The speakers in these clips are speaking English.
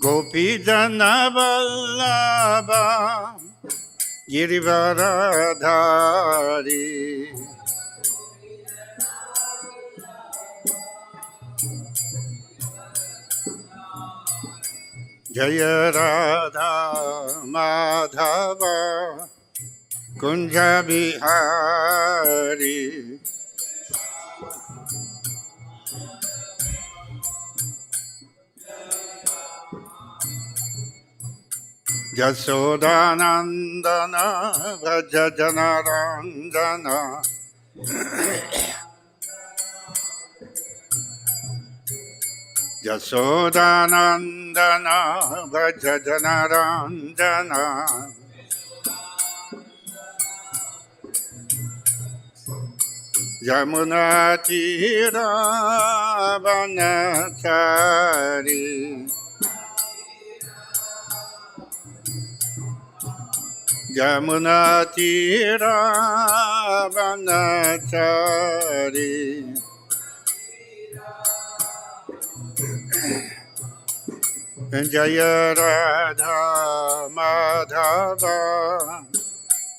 Gopijana Vallabha Girivaradhari Jaya Radha Madhava Kunja Bihari Jasodanandana Vrajajanarandana Jasodanandana Vrajajanarandana Yamuna Tira Vanachari Yamuna Tira Vanachari Jaya Radha Madhava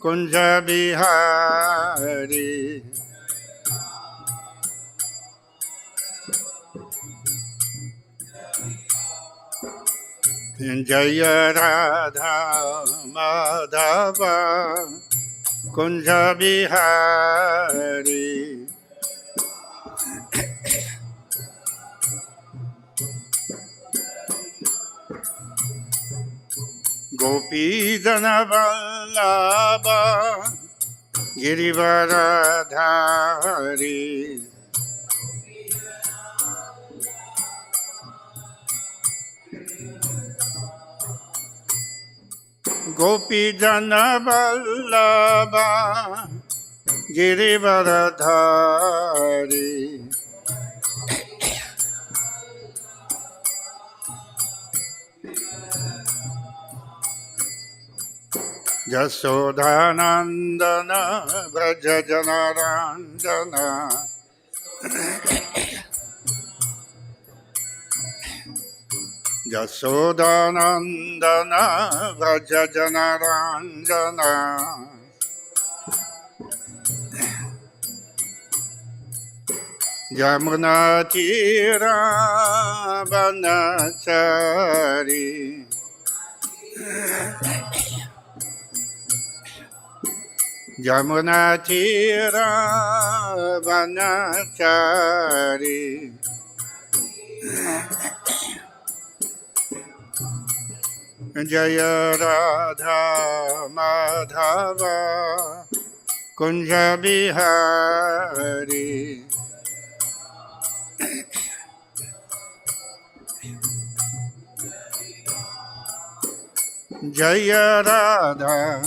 Kunja Bihari Jaya Radha Madhava Kunja Bihari Gopijana Vallabha Girivaradhari Gopijana Vallabha Girivaradhari Jasodanandana Vrajajanarandana Jasodanandana Vrajajanarandana Yamuna Tira Vanachari Yamuna Tira Vanachari Jaya Radha Madhava Kunja Bihari Jaya Radha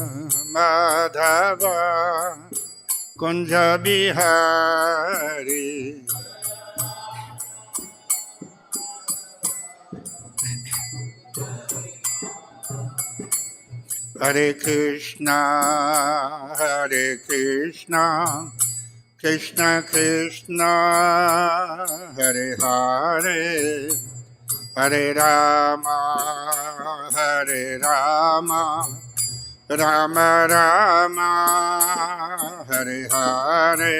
Madhava Kunja Bihari Hare Kṛṣṇa Hare Kṛṣṇa Kṛṣṇa Kṛṣṇa Hare Hare Hare Rama Hare Rama Rama Rama Hare Hare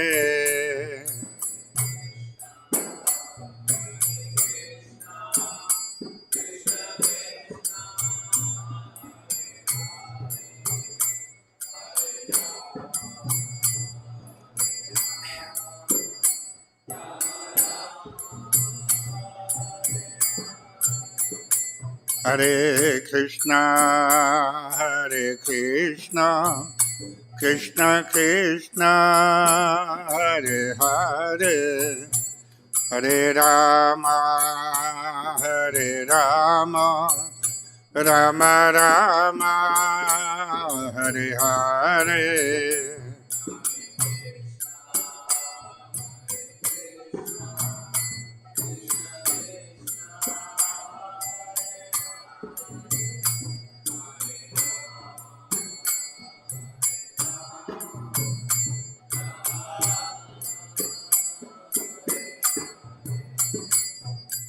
Hare Kṛṣṇa Hare Kṛṣṇa Kṛṣṇa Kṛṣṇa Hare Hare Hare Rama Hare Rama Rama Rama Hare Hare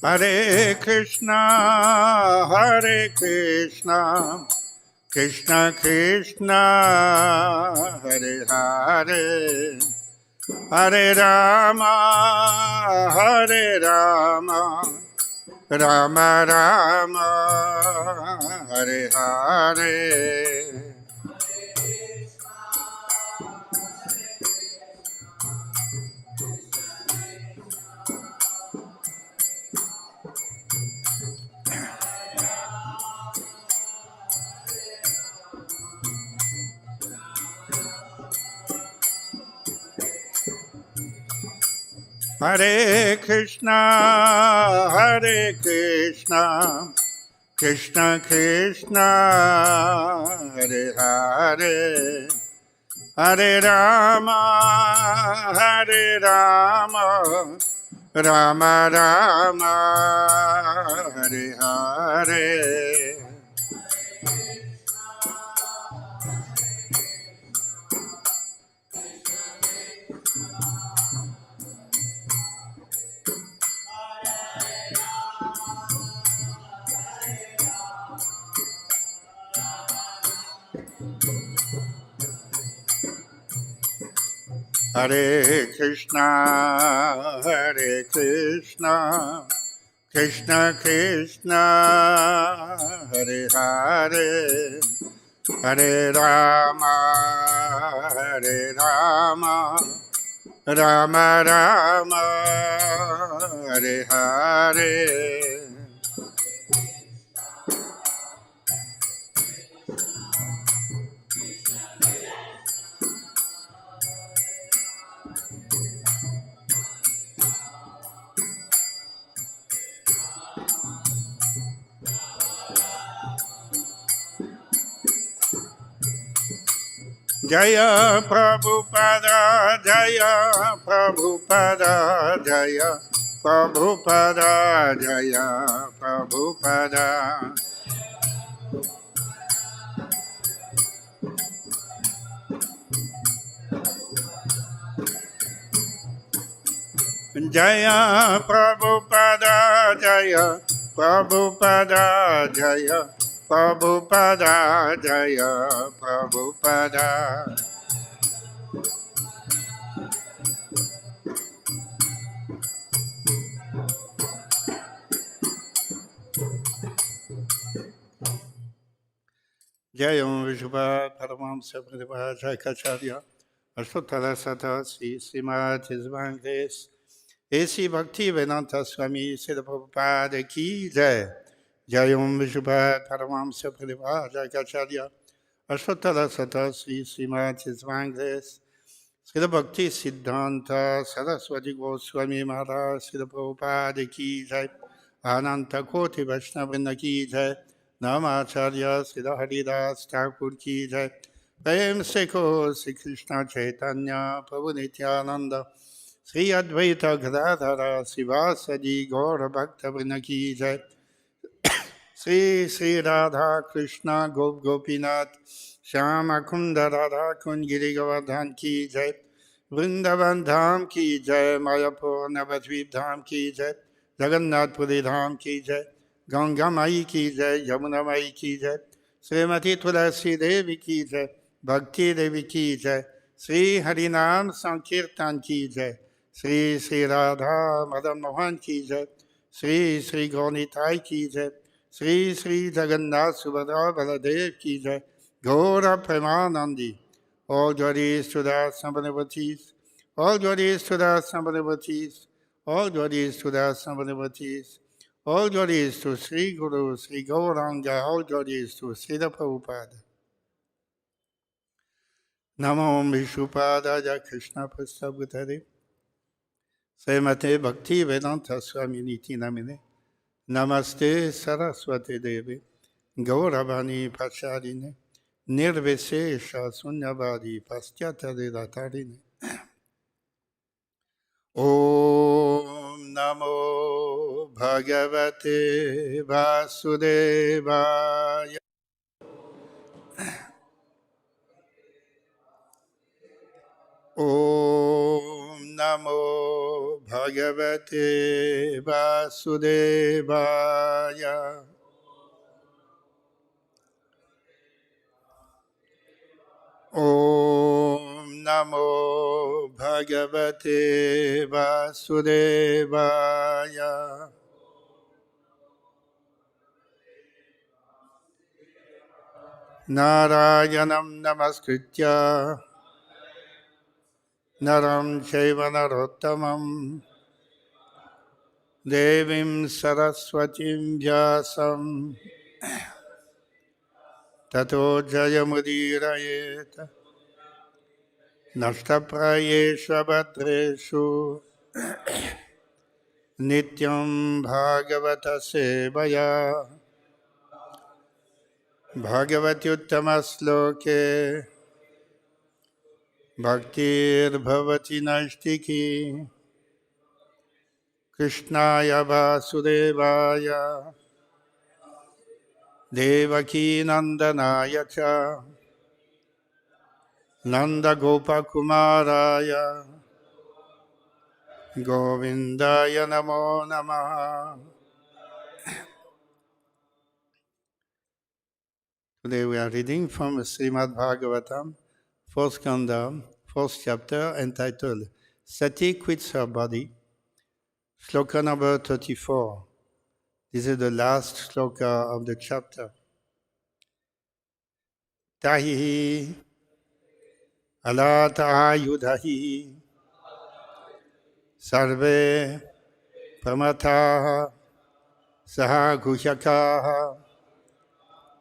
Hare Krishna, Hare Krishna, Krishna Krishna, Hare Hare, Hare Rama, Hare Rama, Rama Rama, Hare Hare. Hare Krishna, Hare Krishna, Krishna Krishna, Hare Hare, Hare Rama, Hare Rama, Rama Rama, Hare Hare. Hare Krishna, Hare Krishna, Krishna Krishna, Hare Hare, Hare Rama, Hare Rama, Rama Rama, Hare Hare. Jaya Prabhupada, Jaya Prabhupada, Jaya Prabhupada, Jaya Prabhupada. Jaya Prabhupada, Jaya Prabhupada, Jaya Prabhupada, Jaya Prabhupada. Jayam Vishubha Paramam Sabhriva Jaikacharya Ashtotala Sata Śrīmad-Bhāgavatam Esi Bhakti Vedanta Swami Srila Prabhupada Ki Jai. Jayam Vishubha Paramam Sabhriva Jaikacharya Ashtotala Sata Śrīmad-Bhāgavatam Srila Bhakti Siddhanta Saraswati Goswami Maharaj Srila Prabhupada Ki Jai. Ananta Koti Vaishnavrinda Ki Jai. Namacharya Srila Haridas Thakur Ki Jai. Prem Seko Sri Krishna Caitanya Prabhu Nityananda Sri Advaita Gadadhara Sivasadi Gaura Bhakta Vrinda Ki Jai. Sri Sri Radha Krishna Gop Gopinath Shama Kunda Radha Kund Giri Govardhan Ki Jai. Vrindavan Dham Ki Jai. Mayapur Navadvip Dham Ki Jai. Jagannath Puri Dham Ki Jai. Ganga Mai Ki Jai, Yamuna Mai Ki Jai, Srimati Tulasi Devi Ki Jai, Bhakti Devi Ki Jai, Sri Harinam Sankirtan Ki Jai, Sri Sri Radha Madan Mohan Ki Jai, Sri Sri Gaunitai Ki Jai, Sri Sri Jagannath Subhadra Baladev Ki Jai, Gaura Premanandi, all glories to the Sambhavatis, all glories to the Sambhavatis, all glories to the Sambhavatis. All glories to Sri Guru, Sri Gauranga, all glories to Srila Prabhupada. Namo Vishnupadaya Krishna Prastabhutare Srimate Bhakti Vedanta Swami Niti Namine Namaste Saraswati Devi Gauravani Pacharine Nirvesesha Sunyavadi Paschatare Datarine Om Namo Bhagavate Vasudevaya. Om Namo Bhagavate Vasudevaya. Om Namo Bhagavate Vasudevaya. Narayanam Namaskritya Naram Chaiva Narottamam Devim Saraswatim Vyasam Tato Jayamudirayet Nashtaprayeshu Abhadreshu Nityam Bhagavata Sevaya Bhagavati Uttamasloke Bhaktir Bhavati Naistiki Krishnaya Vasudevaya Devaki Nandanaya Cha Nanda Gopakumaraya Govindaya Namo Namaha. Today we are reading from Śrīmad-Bhāgavatam, 4th Skanda, 4th chapter, entitled Satī quits her body, sloka number 34. This is the last sloka of the chapter. Tahi alāta-āyudhaiḥ sarve pramathāḥ saha-guhyakāḥ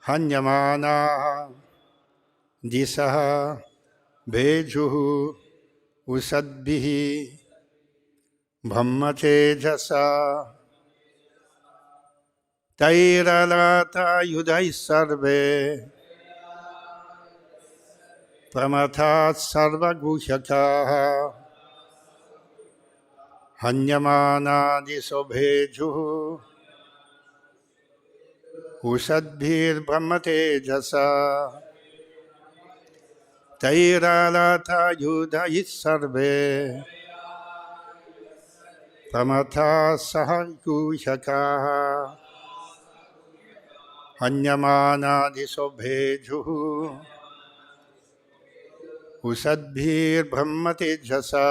hanyamānā diśo bhejuḥ uśadbhir brahma-tejasā tair alāta-āyudhaiḥ sarve pramathāḥ saha-guhyakāḥ hanyamānā diśo bhejuḥ uśadbhir brahma-tejasā tair alāta-āyudhaiḥ sarve pramathāḥ saha-guhyakāḥ hanyamānā diśo bhejuḥ uśadbhir brahma-tejasā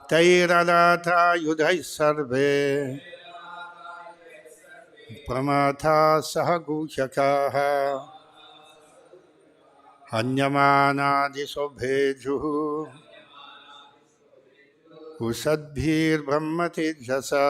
tair alāta-āyudhaiḥ sarve pramathāḥ saha-guhyakāḥ hanyamānā diśo bhejuḥ uśadbhir brahma-tejasā.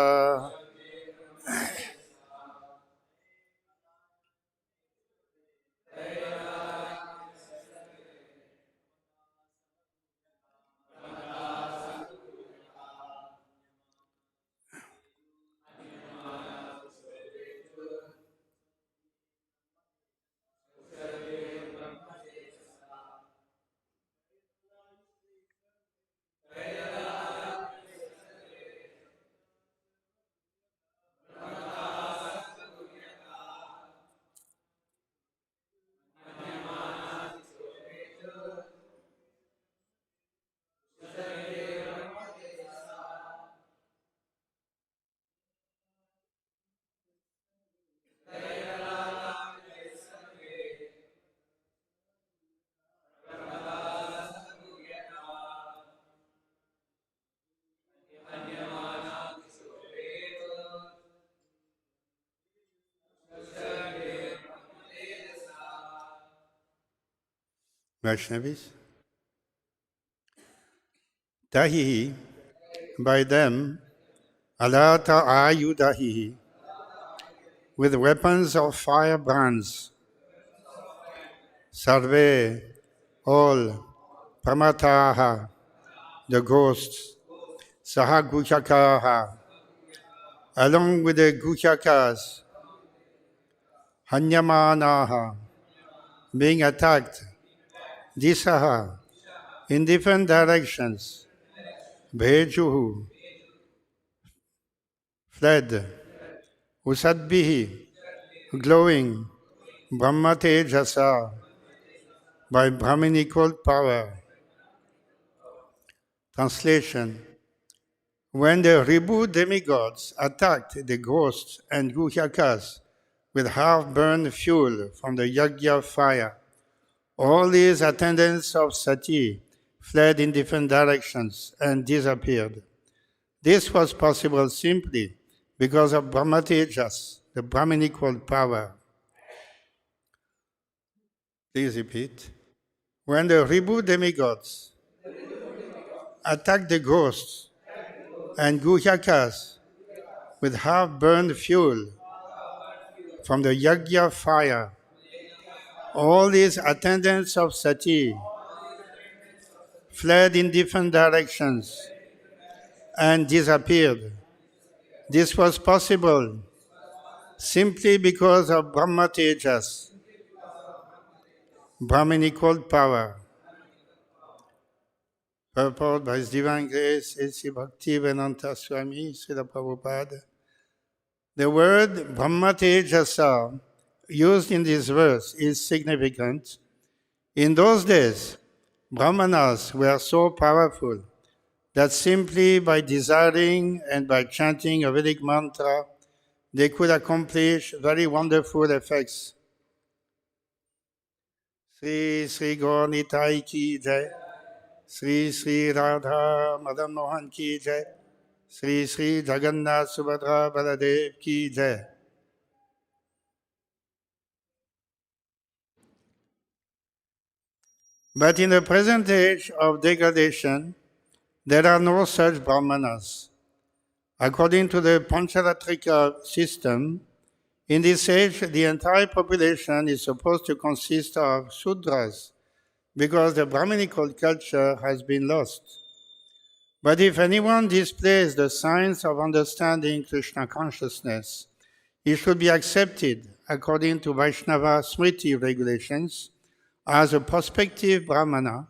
Vaishnavis, tahi, by them, alāta-āyudhaiḥ, with weapons of firebrands, sarve, all, pramathāḥ, the ghosts, saha-guhyakāḥ, along with the Guhyakas, hanyamānāḥ, being attacked, diśaḥ, in different directions, bhejuḥ, fled, uśadbhiḥ, glowing, brahma-tejasā, by brahminical power, Translation. When the Ṛbhu demigods attacked the ghosts and Guhyakas with half-burned fuel from the yajña fire, all these attendants of Satī fled in different directions and disappeared. This was possible simply because of brahma-tejas, the brahminical power. Please repeat. When the Ṛbhu demigods attacked the ghosts and Guhyakas with half-burned fuel from the yajña fire, all these attendants of Satī fled in different directions and disappeared. This was possible simply because of brahma-tejas, brahminical power. Purport by His Divine Grace, A.C. Bhaktivedanta Swami, Srila Prabhupada. The word brahma-tejasā used in this verse is significant. In those days, brahmanas were so powerful that simply by desiring and by chanting a Vedic mantra, they could accomplish very wonderful effects. Sri Sri Gaur Nitai ki jai, Sri Sri Radha Madan Mohan ki jai, Sri Sri Jagannath Subhadra Baladev ki jai. But in the present age of degradation, there are no such brahmanas. According to the Pancharatrika system, in this age, the entire population is supposed to consist of Sudras, because the brahminical culture has been lost. But if anyone displays the signs of understanding Krishna consciousness, he should be accepted, according to Vaishnava Smriti regulations, as a prospective brahmana,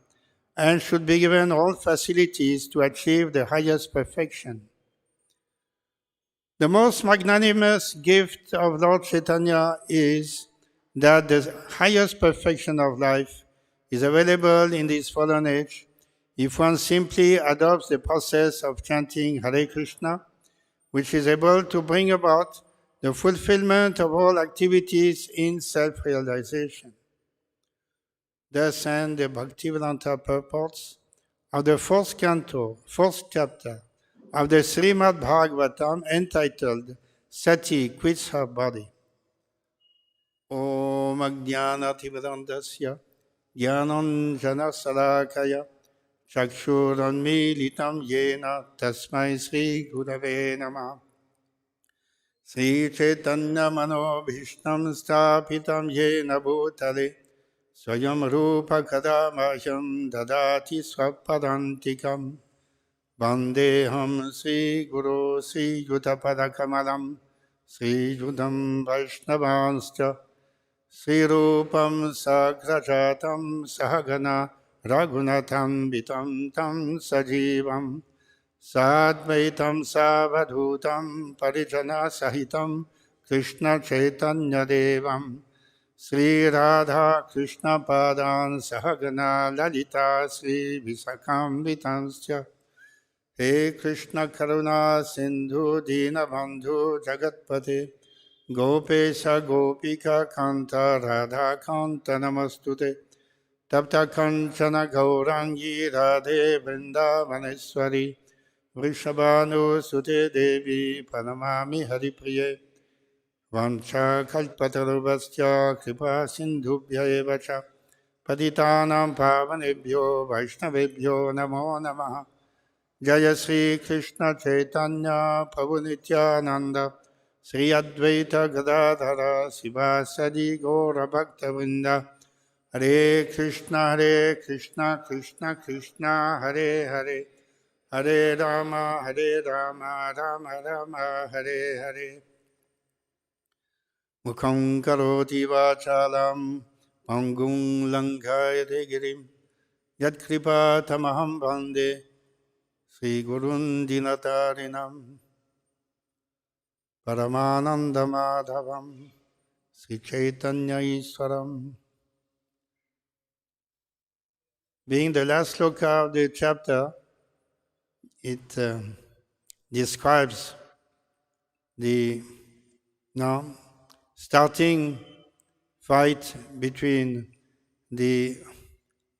and should be given all facilities to achieve the highest perfection. The most magnanimous gift of Lord Caitanya is that the highest perfection of life is available in this fallen age if one simply adopts the process of chanting Hare Kṛṣṇa, which is able to bring about the fulfillment of all activities in self-realization. Thus end the Bhaktivedanta purports of the fourth canto, fourth chapter of the Śrīmad-Bhāgavatam entitled Satī quits her body. Om Ajñānatimirandasya Jnananjana Salakaya Chakshurunmilitam Yena Tasmai Sri Gurave Namah. Sri Caitanya Manobhishtam Sthapitam Yena Bhutale Swayam Rupa Kadamaham Dadati Swapadantikam Vandeham Sri Guru Sri Yutapadakamalam Sri Yudam Vaishnavanscha Sri Rupam Sagrajatam Sahagana Raghunatham Vitam Tam Sajivam Sadvaitam Savadhutam Parijana Sahitam Krishna Chaitanya Devam Sri Radha Krishna Padan Sahagana Lalita Sri Visakam Vitansya He Krishna Karuna Sindhu Dina Bandhu Jagatpate Gopesha Gopika Kanta Radha Kanta Namastute Tapta Kanchana Gaurangi Radhe Vrindavaneshwari Vrishabhanu Sute Devi Panamami Haripriye Vancha Kalpatarubhasya Kripa Sindhubhya Evacha Patitanam Pavanebhyo Vaishnavebhyo Namo Namaha Jaya Sri Krishna Chaitanya Prabhu Nityananda Sri Advaita Gadadhara Sivasadi Gaura Bhakta Vrinda Hare Krishna Krishna Krishna Hare Hare Hare Rama Rama Rama Hare Hare Mukham karoti vachalam pangum langhayate girim yat kripa tamaham bande Sri Gurun Dinatarinam Paramanandamadhavam Sri Caitanya Iswaram. Being the last sloka of the chapter, it describes the starting fight between the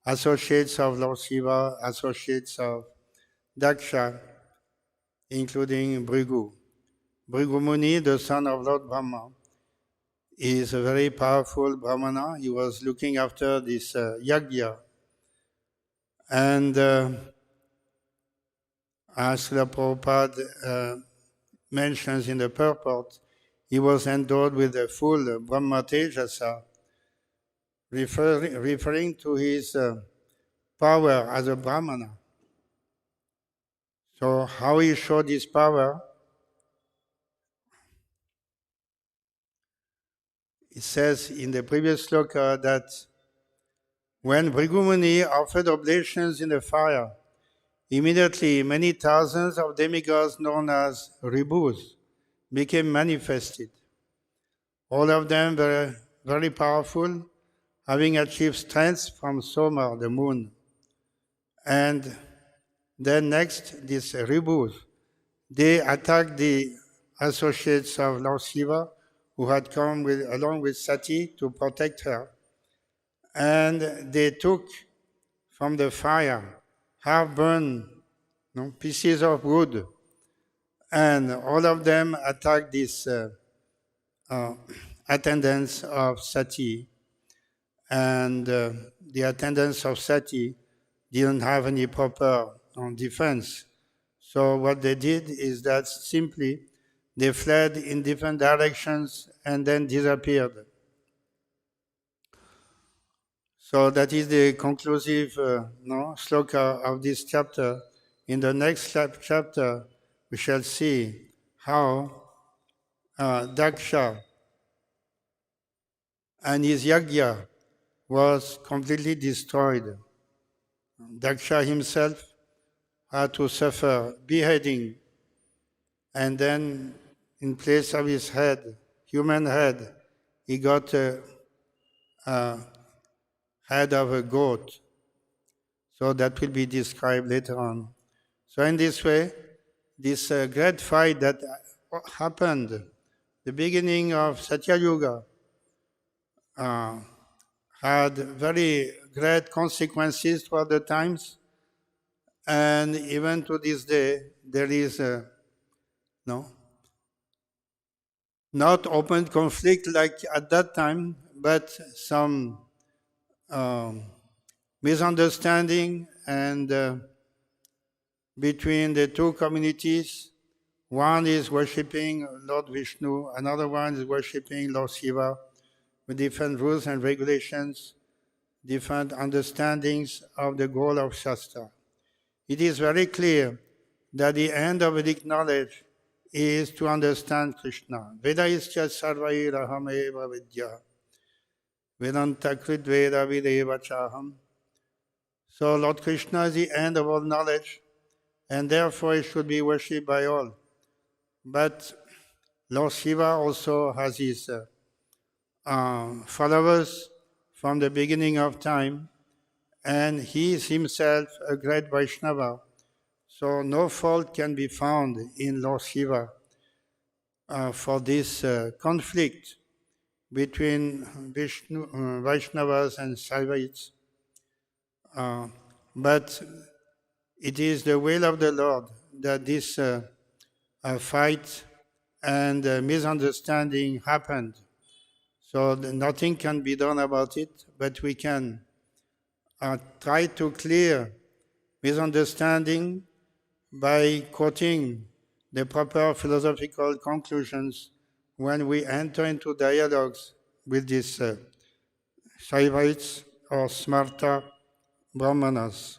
associates of Lord Shiva, associates of Daksha, including Ṛbhu. Ṛbhu Muni, the son of Lord Brahma, is a very powerful brahmana. He was looking after this yajña. And as Srila Prabhupada mentions in the Purport, he was endowed with the full brahma-tejasā, referring to his power as a brahmana. So how he showed his power? It says in the previous sloka that when Ṛbhu Muni offered oblations in the fire, immediately many thousands of demigods known as Ṛbhus became manifested. All of them were very powerful, having achieved strength from Soma, the moon. And then next, these Ṛbhus, they attacked the associates of Lord Shiva, who had come along with Satī to protect her. And they took from the fire half-burned pieces of wood, and all of them attacked these attendants of Satī. And the attendants of Satī didn't have any proper defense. So what they did is that simply they fled in different directions and then disappeared. So that is the conclusive sloka of this chapter. In the next chapter, we shall see how Daksha and his yajña was completely destroyed. Daksha himself had to suffer beheading, and then in place of his head, human head, he got a head of a goat. So that will be described later on. So in this way, this great fight that happened, the beginning of Satya Yuga, had very great consequences throughout the times, and even to this day, there is not open conflict like at that time, but some misunderstanding and between the two communities. One is worshipping Lord Vishnu, another one is worshipping Lord Shiva, with different rules and regulations, different understandings of the goal of Shastra. It is very clear that the end of Vedic knowledge is to understand Krishna. Vedaischa sarve ahameva vidya. Vedanta kridveda videva chaham. So Lord Krishna is the end of all knowledge, and therefore he should be worshipped by all. But Lord Shiva also has his followers from the beginning of time, and he is himself a great Vaishnava. So no fault can be found in Lord Shiva for this conflict between Vaishnavas and Saivites. But it is the will of the Lord that this fight and misunderstanding happened. So nothing can be done about it, but we can try to clear misunderstanding by quoting the proper philosophical conclusions when we enter into dialogues with these Saivites or Smarta brahmanas.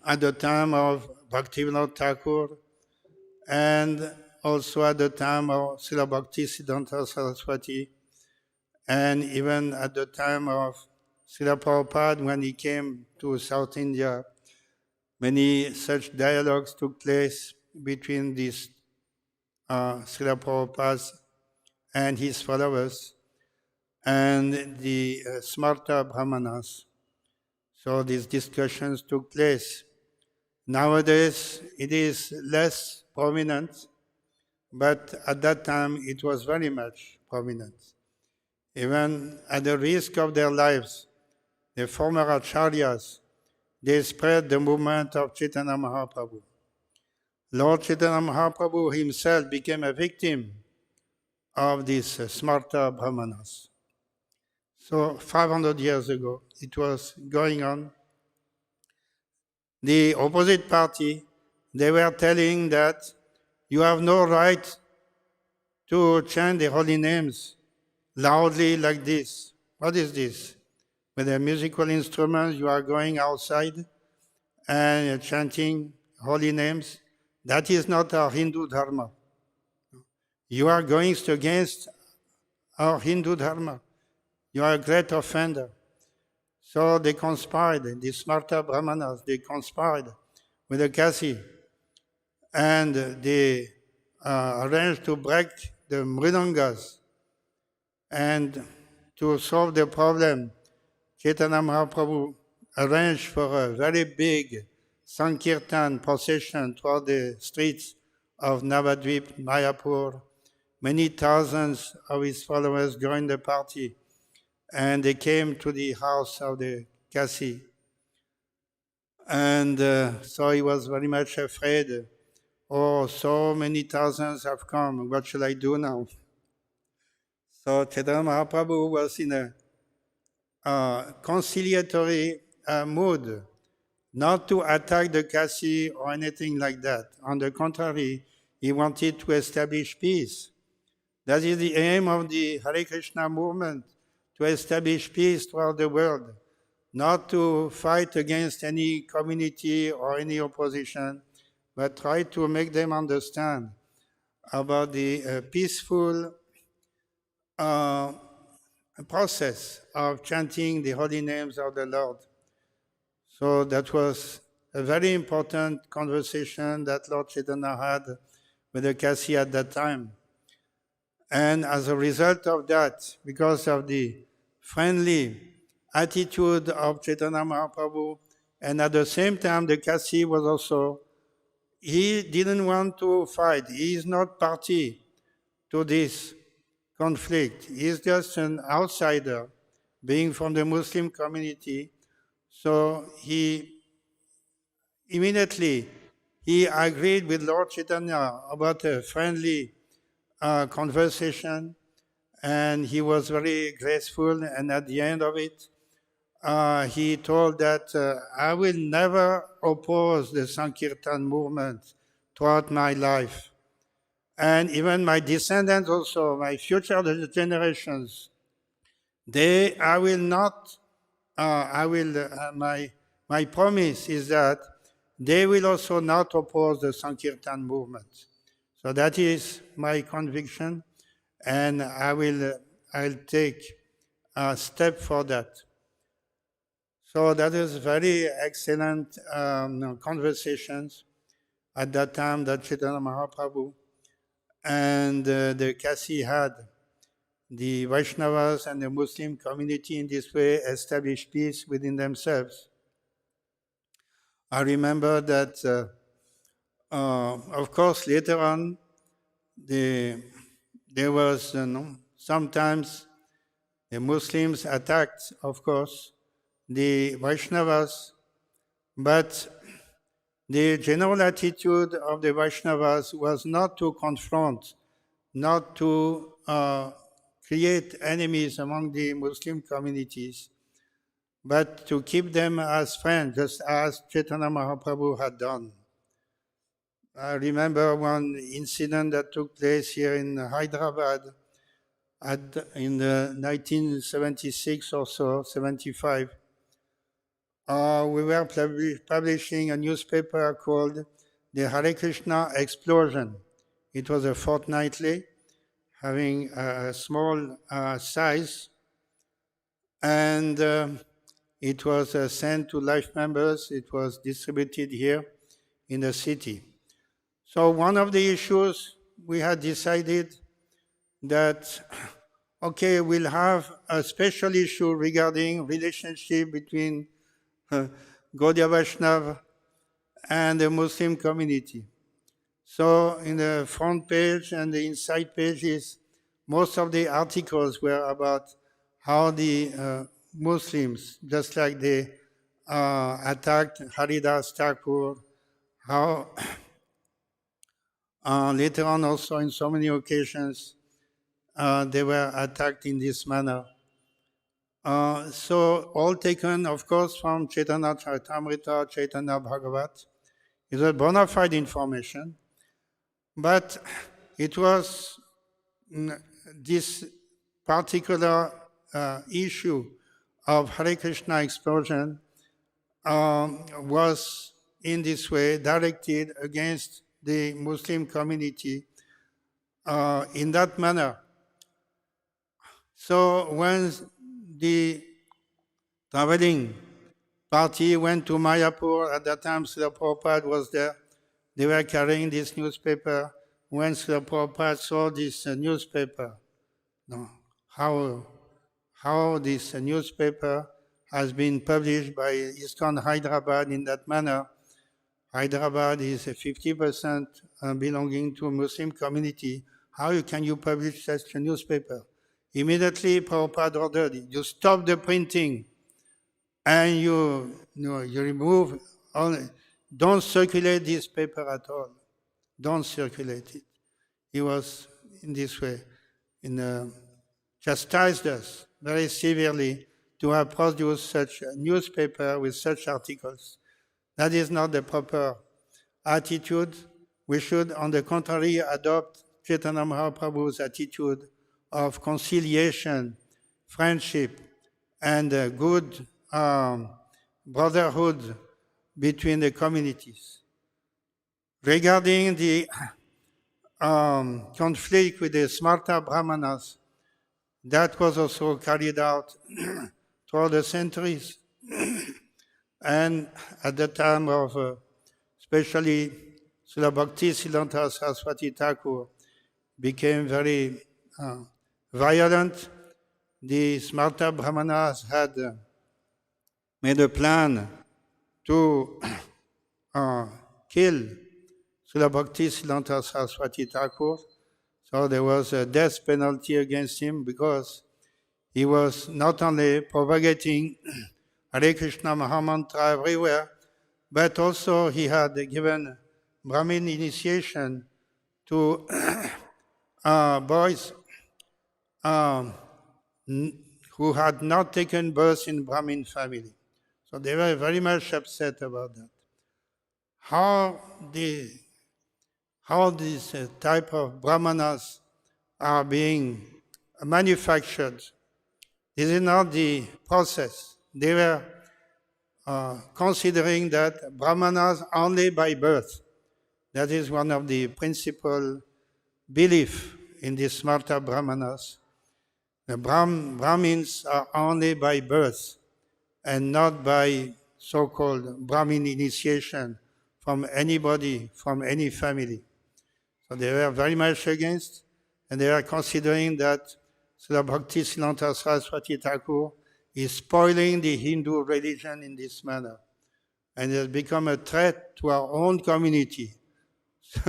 At the time of Bhaktivinoda Thakur, and also at the time of Srila Bhaktisiddhanta Saraswati, and even at the time of Srila Prabhupada when he came to South India, many such dialogues took place between these Srila Prabhupada and his followers and the Smarta brahmanas. So these discussions took place Nowadays, it is less prominent, but at that time, it was very much prominent. Even at the risk of their lives, the former acharyas, they spread the movement of Chaitanya Mahaprabhu. Lord Chaitanya Mahaprabhu himself became a victim of these smarta brahmanas. So 500 years ago, it was going on. The opposite party, they were telling that you have no right to chant the holy names loudly like this. What is this? With a musical instrument, you are going outside and chanting holy names. That is not our Hindu dharma. You are going against our Hindu dharma. You are a great offender. So they conspired, the smarta brahmanas, they conspired with the Kasi, and they arranged to break the mridangas. And to solve the problem, Chaitanya Mahaprabhu arranged for a very big Sankirtan procession throughout the streets of Navadvip, Mayapur. Many thousands of his followers joined the party, and they came to the house of the Kasi. And so he was very much afraid. Oh, so many thousands have come. What shall I do now? So Chaitanya Mahaprabhu was in a conciliatory mood, not to attack the Kasi or anything like that. On the contrary, he wanted to establish peace. That is the aim of the Hare Kṛṣṇa movement, to establish peace throughout the world, not to fight against any community or any opposition, but try to make them understand about the peaceful process of chanting the holy names of the Lord. So that was a very important conversation that Lord Caitanya had with the Kasi at that time. And as a result of that, because of the friendly attitude of Chaitanya Mahaprabhu, and at the same time the Kasi was also, he didn't want to fight. He is not party to this conflict. He is just an outsider, being from the Muslim community. So he immediately agreed with Lord Caitanya about a friendly conversation, and he was very graceful. And at the end of it, he told that I will never oppose the Sankirtan movement throughout my life. And even my descendants also, my future generations, I will not, my promise is that they will also not oppose the Sankirtan movement. So that is my conviction, and I'll take a step for that. So that is very excellent conversations at that time that Chaitanya Mahaprabhu and the Kasi had. The Vaishnavas and the Muslim community in this way established peace within themselves. I remember that, of course, later on, there was, sometimes the Muslims attacked, of course, the Vaishnavas, but the general attitude of the Vaishnavas was not to confront, not to create enemies among the Muslim communities, but to keep them as friends, just as Chaitanya Mahaprabhu had done. I remember one incident that took place here in Hyderabad in 1976 or so, 75. We were publishing a newspaper called the Hare Kṛṣṇa Explosion. It was a fortnightly, having a small size, and it was sent to life members. It was distributed here in the city. So one of the issues, we had decided that, okay, we'll have a special issue regarding relationship between Gaudiya Vaishnava and the Muslim community. So in the front page and the inside pages, most of the articles were about how the Muslims, just like they attacked Haridas Thakur, how later on also in so many occasions they were attacked in this manner. So all taken, of course, from Chaitanya Charitamrita, Śrīmad-Bhāgavatam. It was bona fide information, but it was this particular issue of Hare Kṛṣṇa explosion was in this way directed against the Muslim community in that manner. So when the traveling party went to Mayapur, at that time Srila Prabhupada was there, they were carrying this newspaper. When Srila Prabhupada saw this newspaper, how this newspaper has been published by ISKCON Hyderabad in that manner. Hyderabad is 50% belonging to a Muslim community. How can you publish such a newspaper? Immediately, Prabhupada ordered, you stop the printing and you remove, don't circulate this paper at all. Don't circulate it. He was in this way, chastised us very severely to have produced such a newspaper with such articles. That is not the proper attitude. We should, on the contrary, adopt Chaitanya Mahaprabhu's attitude of conciliation, friendship, and good brotherhood between the communities. Regarding the conflict with the Smarta Brahmanas, that was also carried out throughout the centuries. And at the time of especially Srila Bhakti Siddhanta Saraswati Thakur became very violent. The Smarta Brahmanas had made a plan to kill Srila Bhakti Siddhanta Saraswati Thakur. So there was a death penalty against him because he was not only propagating Hare Kṛṣṇa Mahamantra everywhere, but also he had given Brahmin initiation to boys who had not taken birth in Brahmin family. So they were very much upset about that. How these type of brahmanas are being manufactured. This is not the process. They were considering that brahmanas only by birth. That is one of the principal belief in the Smarta Brahmanas. The Brahmins are only by birth and not by so-called Brahmin initiation from anybody, from any family. So they were very much against, and they were considering that Srila Bhakti Siddhanta Saraswati Thakur is spoiling the Hindu religion in this manner. And it has become a threat to our own community.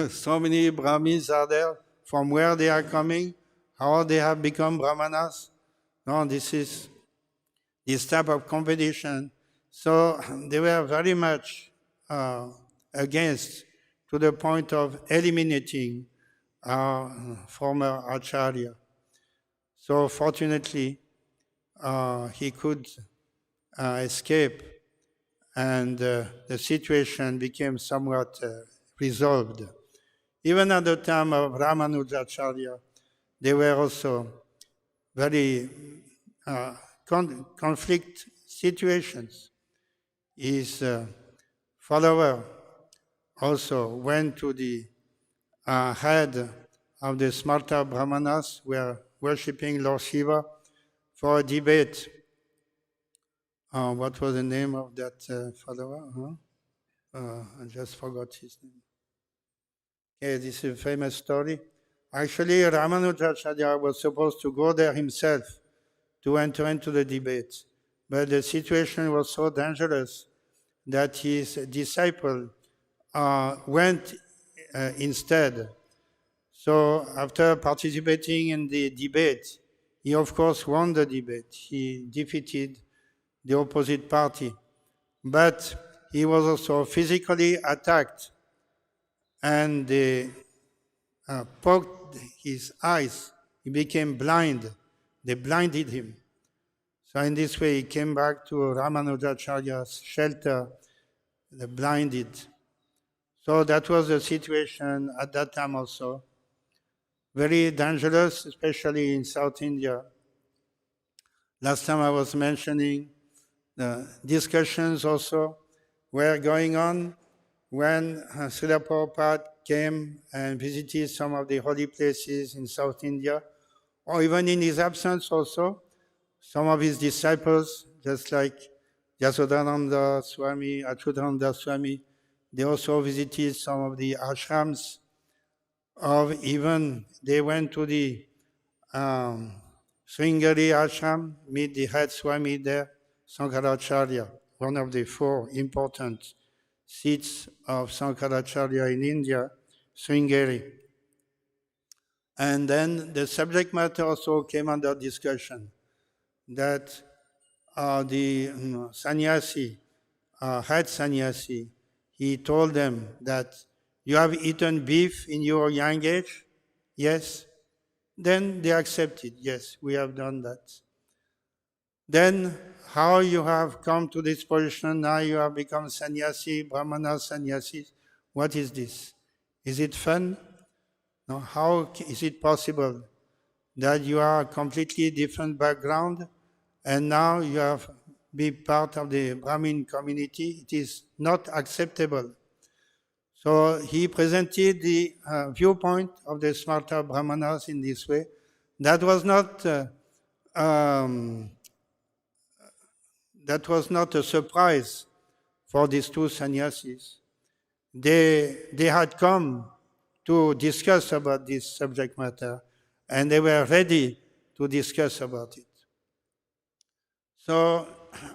So many Brahmins are there, from where they are coming, how they have become Brahmanas. No, this is this type of competition. So they were very much against, to the point of eliminating our former Acharya. So fortunately, he could escape, and the situation became somewhat resolved. Even at the time of Ramanujacharya, there were also very conflict situations. His follower also went to the head of the Smarta Brahmanas, who were worshipping Lord Shiva, for a debate. What was the name of that follower? I just forgot his name. Okay, this is a famous story. Actually, Ramanujacharya was supposed to go there himself to enter into the debate. But the situation was so dangerous that his disciple went instead. So after participating in the debate, he of course won the debate. He defeated the opposite party. But he was also physically attacked, and they poked his eyes. He became blind. They blinded him. So in this way, he came back to Ramanujacharya's shelter, the blinded. So that was the situation at that time also. Very dangerous, especially in South India. Last time I was mentioning the discussions also were going on when Srila Prabhupada came and visited some of the holy places in South India, or even in his absence also. Some of his disciples, just like Yasodananda Swami, Achyutananda Swami, they also visited some of the ashrams, or even they went to the Sringeri ashram, meet the head Swami there, Sankaracharya, one of the 4 important seats of Sankaracharya in India, Sringeri. And then the subject matter also came under discussion, that the sannyasi, head sannyasi, he told them that you have eaten beef in your young age? Yes. Then they accepted, yes, we have done that. Then how you have come to this position, now you have become sannyasi, brahmanas, sannyasis. What is this? Is it fun? No, how is it possible that you are a completely different background and now you have be part of the Brahmin community? It is not acceptable. So he presented the viewpoint of the smarter brahmanas in this way. That was not a surprise for these 2 sannyasis. They had come to discuss about this subject matter, and they were ready to discuss about it. So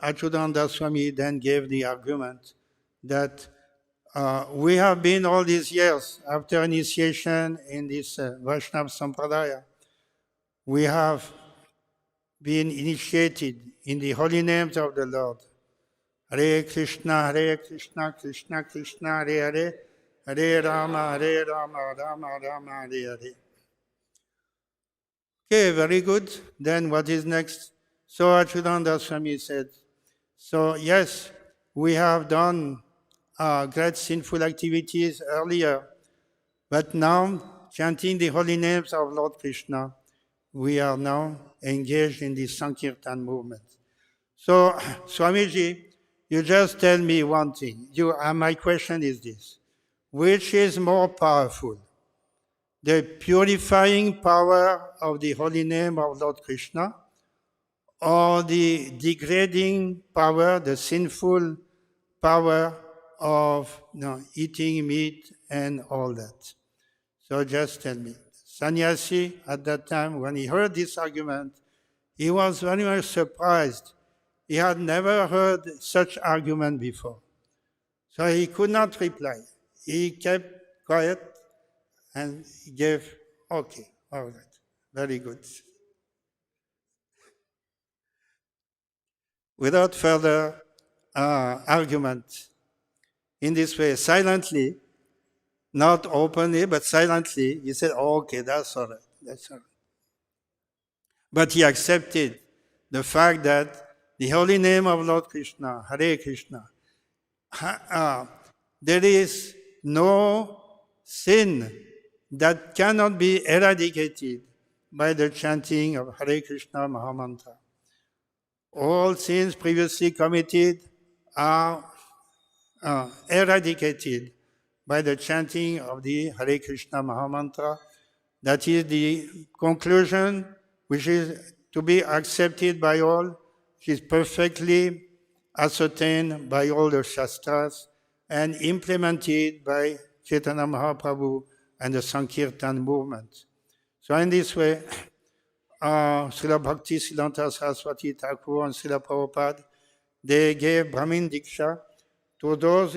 Achyutananda Swami then gave the argument that we have been all these years after initiation in this Vaishnava Sampradaya. We have been initiated in the holy names of the Lord. Hare Kṛṣṇa, Hare Kṛṣṇa, Krishna Krishna, Hare Hare, Hare Rama, Rama Rama, Hare Hare. Okay, very good. Then what is next? So Achyutananda Swami said, so yes, we have done great sinful activities earlier, but now, chanting the holy names of Lord Krishna, we are now engaged in the Sankirtan movement. So, Swamiji, you just tell me one thing. My question is this. Which is more powerful? The purifying power of the holy name of Lord Krishna, or the degrading power, the sinful power of eating meat and all that? So just tell me. Sannyasi, at that time, when he heard this argument, he was very much surprised. He had never heard such argument before. So he could not reply. He kept quiet and he gave, okay, all right, very good. Without further argument, in this way, silently, not openly, but silently, he said, oh, okay, that's all right, that's all right. But he accepted the fact that the holy name of Lord Krishna, Hare Kṛṣṇa, there is no sin that cannot be eradicated by the chanting of Hare Kṛṣṇa Mahamantra. All sins previously committed are eradicated by the chanting of the Hare Kṛṣṇa Mahamantra. That is the conclusion which is to be accepted by all, which is perfectly ascertained by all the Shastras and implemented by Chaitanya Mahaprabhu and the Sankirtan movement. So in this way, Srila Bhakti Siddhanta Saraswati Thakur and Srila Prabhupada, they gave Brahmin Diksha to those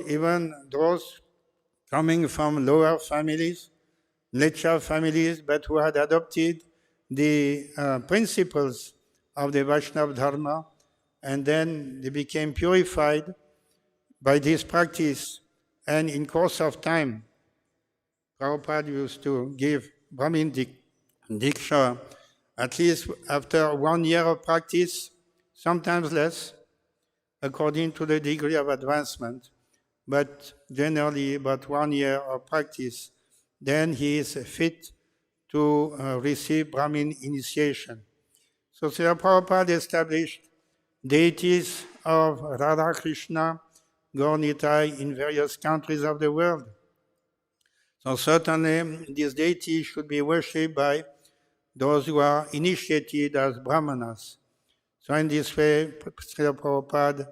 coming from lower families, nature families, but who had adopted the principles of the Vaishnava Dharma, and then they became purified by this practice. And in course of time, Prabhupada used to give Brahmin diksha at least after 1 year of practice, sometimes less, according to the degree of advancement, but generally about 1 year of practice. Then he is fit to receive Brahmin initiation. So Srila Prabhupada established deities of Radha Krishna, Gaur Nitai in various countries of the world. So certainly these deities should be worshipped by those who are initiated as brahmanas. So in this way, Srila Prabhupada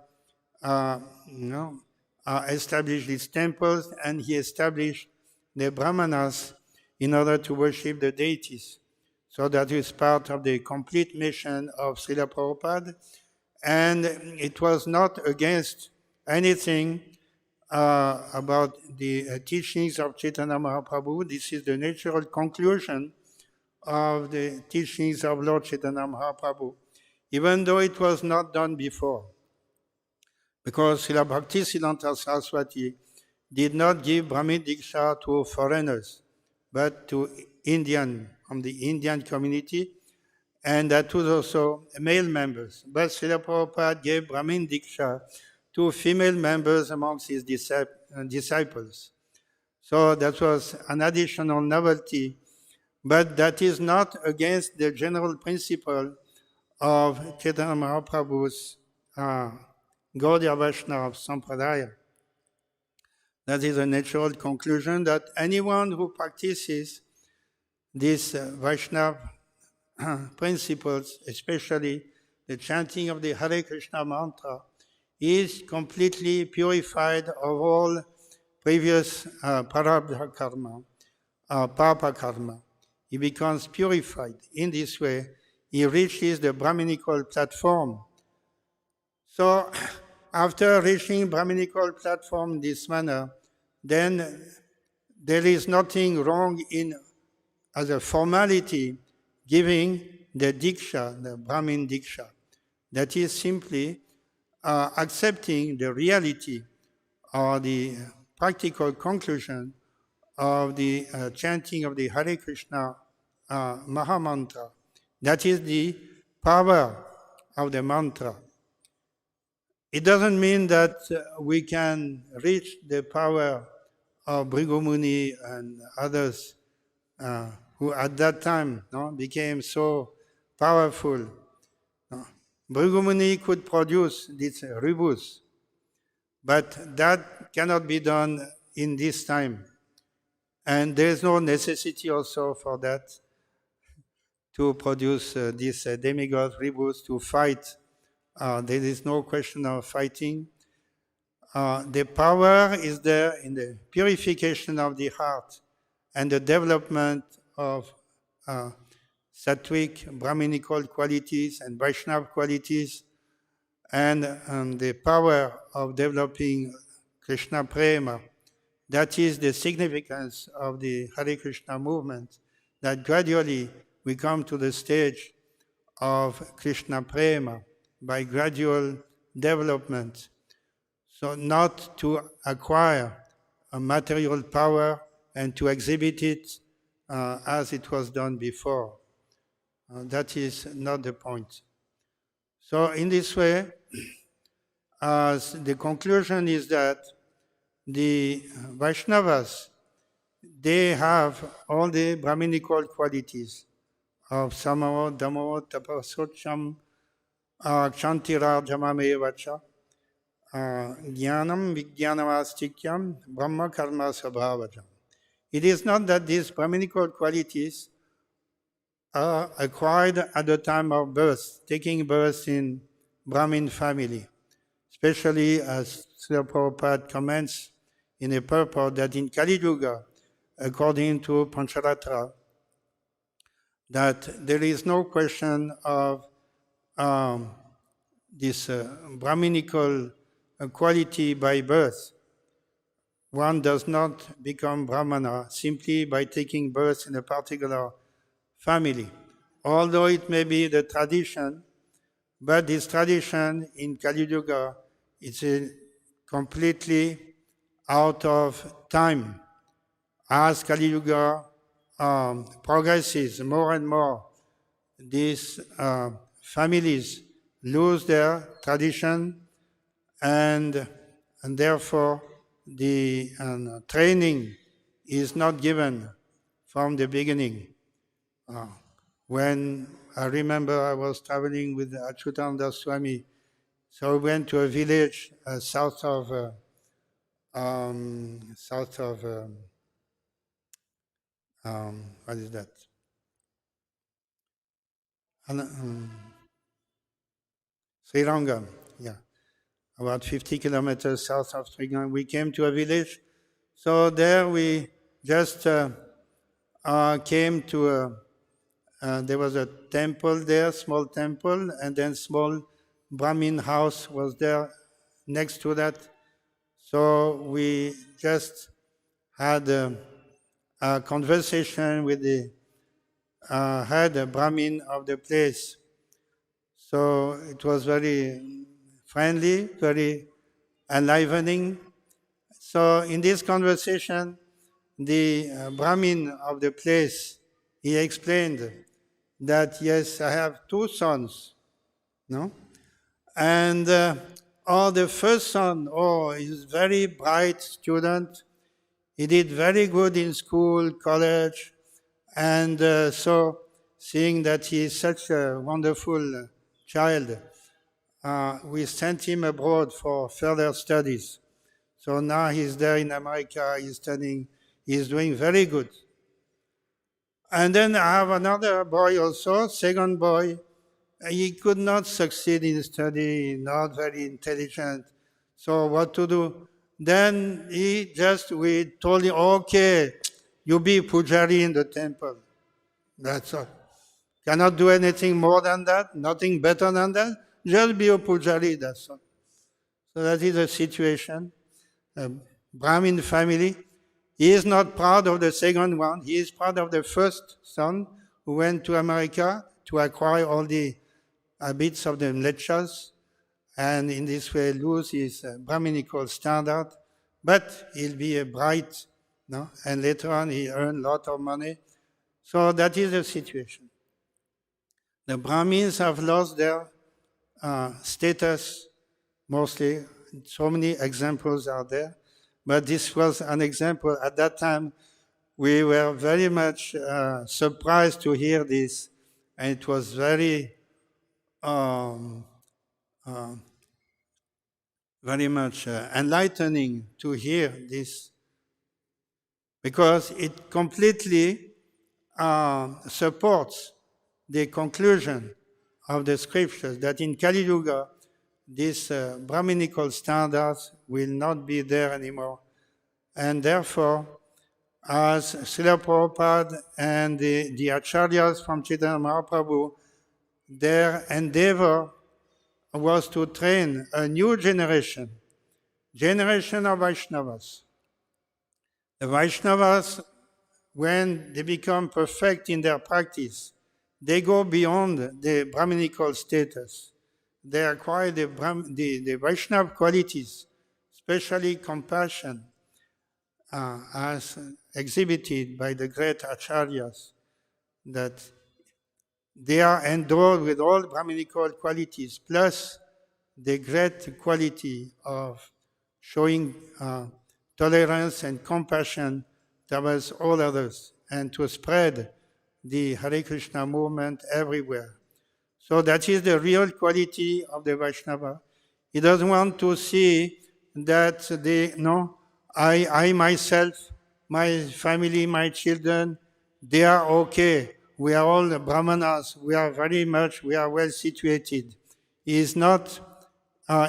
established these temples, and he established the brahmanas in order to worship the deities. So that is part of the complete mission of Srila Prabhupada. And it was not against anything about the teachings of Chaitanya Mahaprabhu. This is the natural conclusion of the teachings of Lord Chaitanya Mahaprabhu, even though it was not done before. Because Srila Bhaktisiddhanta Saraswati did not give Brahmin diksha to foreigners, but to from the Indian community, and that was also male members. But Srila Prabhupada gave Brahmin diksha to female members amongst his disciples. So that was an additional novelty, but that is not against the general principle of Chaitanya Mahaprabhu's Gaudiya Vaishnava Sampradaya. That is a natural conclusion that anyone who practices these Vaishnava principles, especially the chanting of the Hare Kṛṣṇa mantra, is completely purified of all previous prarabdha karma, papa karma. He becomes purified. In this way, he reaches the brahminical platform. So, after reaching brahminical platform in this manner, then there is nothing wrong in, as a formality, giving the diksha, the Brahmin diksha. That is simply accepting the reality or the practical conclusion of the chanting of the Hare Kṛṣṇa Mahamantra. That is the power of the mantra. It doesn't mean that we can reach the power of Bhrigu Muni and others who at that time became so powerful. Bhrigu Muni could produce these Ṛbhus, but that cannot be done in this time. And there is no necessity also for that, to produce these demigods, Ṛbhus, to fight. There is no question of fighting. The power is there in the purification of the heart and the development of sattvic, brahminical qualities and Vaishnava qualities, and the power of developing Krishna prema. That is the significance of the Hare Kṛṣṇa movement, that gradually we come to the stage of Krishna prema by gradual development. So not to acquire a material power and to exhibit it as it was done before. That is not the point. So in this way, the conclusion is that the Vaishnavas, they have all the brahminical qualities of samo, damo, tapasocham, kshantirarjamamevacha, jnanam, vijnanamastikyam, brahma karma sabhavajam. It is not that these brahminical qualities are acquired at the time of birth, taking birth in Brahmin family, especially as Srila Prabhupada comments in a purport that in Kali Yuga, according to Pancharatra, that there is no question of this brahminical quality by birth. one does not become brahmana simply by taking birth in a particular family. Although it may be the tradition, but this tradition in Kali Yuga is completely out of time. As Kali Yuga progresses more and more, these families lose their tradition, and therefore the training is not given from the beginning. When I remember I was traveling with Achyutananda Swami, so we went to a village south of what is that? Srirangam, yeah, about 50 kilometers south of Srirangam. We came to a village, so there we just came to there was a temple there, small temple, and then small Brahmin house was there next to that. So we just had a conversation with the head Brahmin of the place. So it was very friendly, very enlivening. So in this conversation, the Brahmin of the place, he explained that, yes, I have two sons, no? And the first son, he's a very bright student. He did very good in school, college, and so seeing that he is such a wonderful child, we sent him abroad for further studies. So now he's there in America, he's studying, he's doing very good. And then I have another boy also, second boy. He could not succeed in study, not very intelligent. So what to do? Then we told him, okay, you be pujari in the temple. That's all. Cannot do anything more than that, nothing better than that. Just be a pujari, that's all. So that is the situation. Brahmin family. He is not proud of the second one. He is proud of the first son who went to America to acquire all the bits of the mlechas, and in this way lose his brahminical standard. But he'll be a bright, no? And later on he earned a lot of money. So that is the situation. The Brahmins have lost their status mostly. So many examples are there. But this was an example. At that time, we were very much surprised to hear this. And it was very, very much enlightening to hear this. Because it completely supports the conclusion of the scriptures that in Kali Yuga, these brahminical standards will not be there anymore. And therefore, as Srila Prabhupada and the acharyas from Chaitanya Mahaprabhu, their endeavor was to train a new generation of Vaishnavas. The Vaishnavas, when they become perfect in their practice, they go beyond the brahminical status. They acquire the Vaishnava qualities, especially compassion, as exhibited by the great acharyas, that they are endowed with all brahminical qualities, plus the great quality of showing tolerance and compassion towards all others, and to spread the Hare Kṛṣṇa movement everywhere. So that is the real quality of the Vaishnava. He doesn't want to see that I myself, my family, my children, they are okay. We are all brahmanas. We are well situated. He is not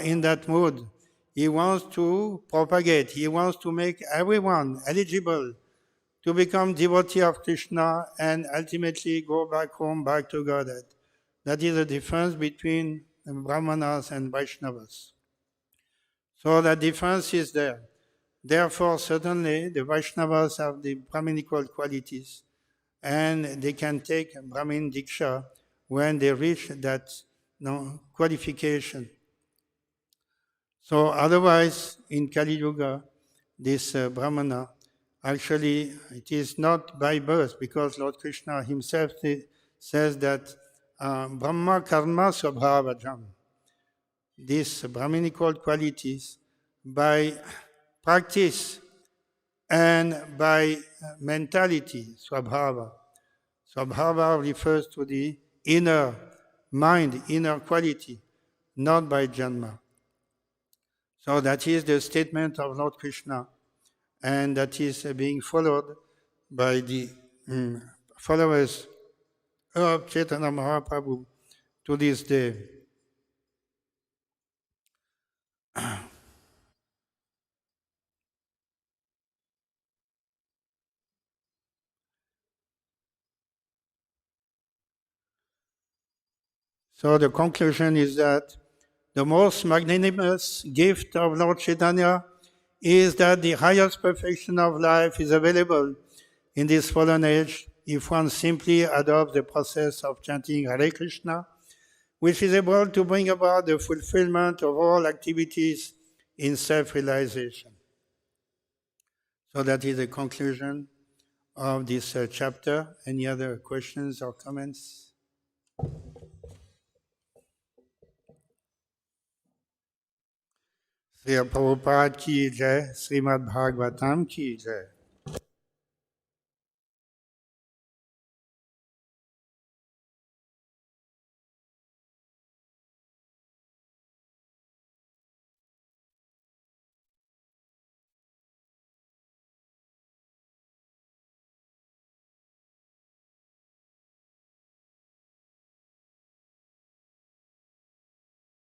in that mood. He wants to propagate. He wants to make everyone eligible to become devotee of Krishna and ultimately go back home, back to Godhead. That is the difference between brahmanas and Vaishnavas. So that difference is there. Therefore, certainly, the Vaishnavas have the brahminical qualities, and they can take Brahmin Diksha when they reach that qualification. So otherwise, in Kali Yuga, this Brahmana, actually, it is not by birth, because Lord Krishna himself says that Brahma karma svabhavajam, these brahminical qualities, by practice and by mentality, svabhava. Svabhava refers to the inner mind, inner quality, not by janma. So that is the statement of Lord Krishna, and that is being followed by the followers of Chaitanya Mahaprabhu to this day. So the conclusion is that the most magnanimous gift of Lord Caitanya is that the highest perfection of life is available in this fallen age if one simply adopts the process of chanting Hare Kṛṣṇa, which is able to bring about the fulfillment of all activities in self-realization. So that is the conclusion of this chapter. Any other questions or comments? Srila Prabhupada ki jai, Śrīmad-Bhāgavatam ki jai.